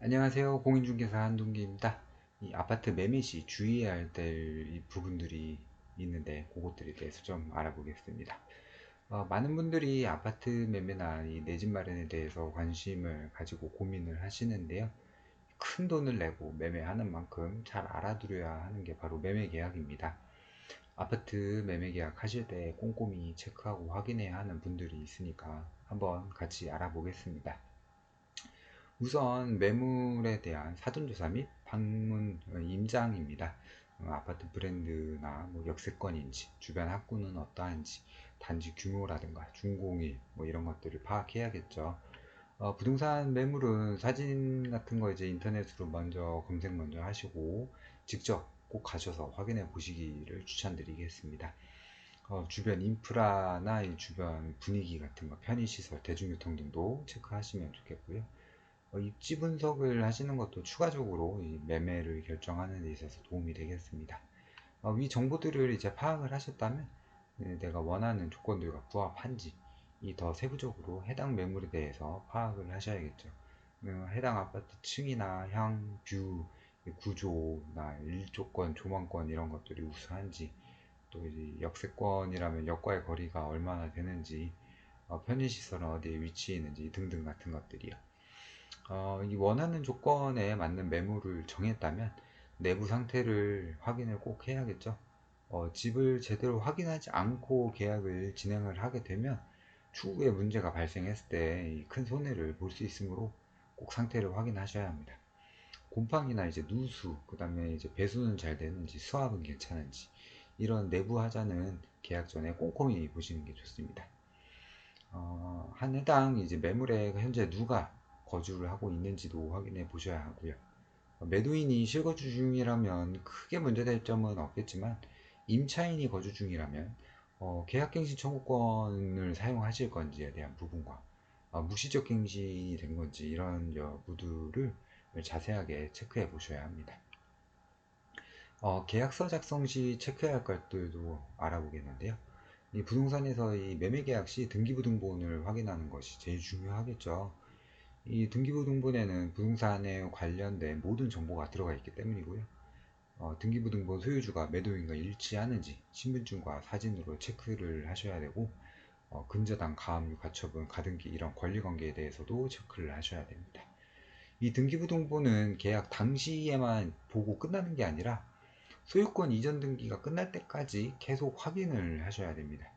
안녕하세요. 공인중개사 한동기입니다. 이 아파트 매매 시 주의해야 될 이 부분들이 있는데 그것들에 대해서 좀 알아보겠습니다. 많은 분들이 아파트 매매나 내 집 마련에 대해서 관심을 가지고 고민을 하시는데요. 큰 돈을 내고 매매하는 만큼 잘 알아두려야 하는 게 바로 매매 계약입니다. 아파트 매매 계약 하실 때 꼼꼼히 체크하고 확인해야 하는 분들이 있으니까 한번 같이 알아보겠습니다. 우선 매물에 대한 사전조사 및 방문 임장입니다. 아파트 브랜드나 역세권인지, 주변 학구는 어떠한지, 단지 규모라든가 준공일 이런 것들을 파악해야겠죠. 부동산 매물은 사진 같은 거 이제 인터넷으로 먼저 검색 먼저 하시고 직접 꼭 가셔서 확인해 보시기를 추천드리겠습니다. 주변 인프라나 이 주변 분위기 같은 거, 편의시설, 대중교통 등도 체크하시면 좋겠고요. 입지 분석을 하시는 것도 추가적으로 이 매매를 결정하는 데 있어서 도움이 되겠습니다. 위 정보들을 이제 파악을 하셨다면 내가 원하는 조건들과 부합한지 이 더 세부적으로 해당 매물에 대해서 파악을 하셔야겠죠. 해당 아파트 층이나 향, 뷰, 구조나 일조권, 조망권 이런 것들이 우수한지, 또 이제 역세권이라면 역과의 거리가 얼마나 되는지, 편의시설은 어디에 위치해 있는지 등등 같은 것들이요. 이 원하는 조건에 맞는 매물을 정했다면 내부 상태를 확인을 꼭 해야겠죠. 집을 제대로 확인하지 않고 계약을 진행을 하게 되면 추후에 문제가 발생했을 때 큰 손해를 볼 수 있으므로 꼭 상태를 확인하셔야 합니다. 곰팡이나 이제 누수, 그 다음에 이제 배수는 잘 되는지, 수압은 괜찮은지, 이런 내부 하자는 계약 전에 꼼꼼히 보시는 게 좋습니다. 한 해당 이제 매물에 현재 누가 거주를 하고 있는지도 확인해 보셔야 하고요. 매도인이 실거주 중이라면 크게 문제될 점은 없겠지만 임차인이 거주 중이라면 계약갱신 청구권을 사용하실 건지에 대한 부분과 무시적 갱신이 된 건지 이런 여부들을 자세하게 체크해 보셔야 합니다. 계약서 작성 시 체크해야 할 것들도 알아보겠는데요. 이 부동산에서 이 매매 계약 시 등기부등본을 확인하는 것이 제일 중요하겠죠. 이 등기부등본에는 부동산에 관련된 모든 정보가 들어가 있기 때문이고요. 등기부등본 소유주가 매도인과 일치하는지 신분증과 사진으로 체크를 하셔야 되고, 근저당, 가압류, 가처분, 가등기 이런 권리관계에 대해서도 체크를 하셔야 됩니다. 이 등기부등본은 계약 당시에만 보고 끝나는 게 아니라 소유권 이전 등기가 끝날 때까지 계속 확인을 하셔야 됩니다.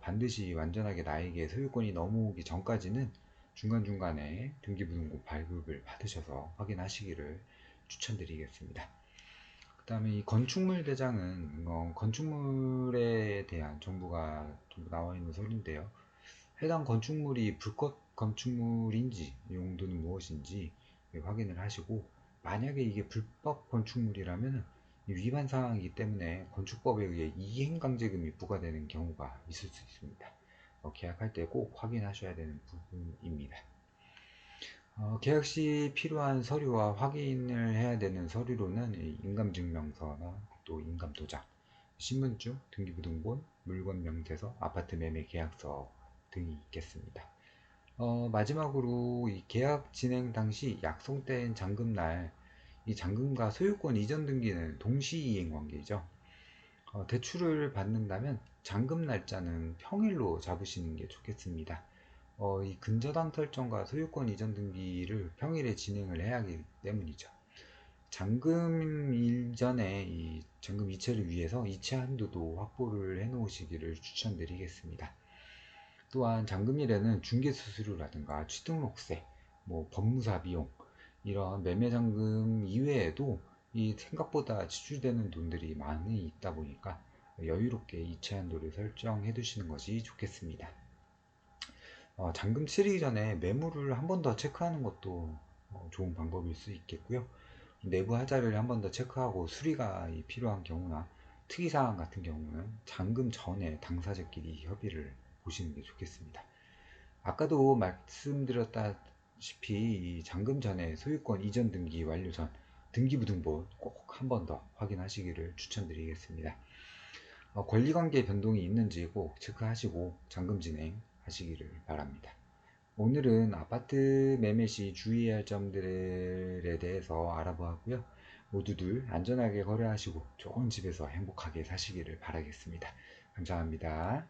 반드시 완전하게 나에게 소유권이 넘어오기 전까지는 중간중간에 등기부등본 발급을 받으셔서 확인하시기를 추천드리겠습니다. 그 다음에 이 건축물 대장은 건축물에 대한 정보가 좀 나와 있는 서류인데요. 해당 건축물이 불법 건축물인지 용도는 무엇인지 확인을 하시고, 만약에 이게 불법 건축물이라면 위반 사항이기 때문에 건축법에 의해 이행강제금이 부과되는 경우가 있을 수 있습니다. 계약할 때 꼭 확인하셔야 되는 부분입니다. 계약 시 필요한 서류와 확인을 해야 되는 서류로는 인감증명서나 또 인감도장, 신분증, 등기부등본, 물건명세서, 아파트 매매 계약서 등이 있겠습니다. 마지막으로 이 계약 진행 당시 약속된 잔금날, 이 잔금과 소유권 이전 등기는 동시이행 관계이죠. 대출을 받는다면 잔금 날짜는 평일로 잡으시는 게 좋겠습니다. 이 근저당 설정과 소유권 이전 등기를 평일에 진행을 해야 하기 때문이죠. 잔금 이전에 이 잔금 이체를 위해서 이체 한도도 확보를 해 놓으시기를 추천드리겠습니다. 또한 잔금일에는 중개수수료라든가 취등록세, 법무사 비용, 이런 매매잔금 이외에도 이 생각보다 지출되는 돈들이 많이 있다 보니까 여유롭게 이체 한도를 설정해 두시는 것이 좋겠습니다. 잔금 치르기 전에 매물을 한 번 더 체크하는 것도 좋은 방법일 수 있겠고요. 내부 하자를 한 번 더 체크하고 수리가 필요한 경우나 특이사항 같은 경우는 잔금 전에 당사자끼리 협의를 보시는 게 좋겠습니다. 아까도 말씀드렸다시피 잔금 전에 소유권 이전 등기 완료 전 등기부등본 꼭 한 번 더 확인하시기를 추천드리겠습니다. 권리관계 변동이 있는지 꼭 체크하시고 잔금 진행하시기를 바랍니다. 오늘은 아파트 매매 시 주의해야 할 점들에 대해서 알아보았고요. 모두들 안전하게 거래하시고 좋은 집에서 행복하게 사시기를 바라겠습니다. 감사합니다.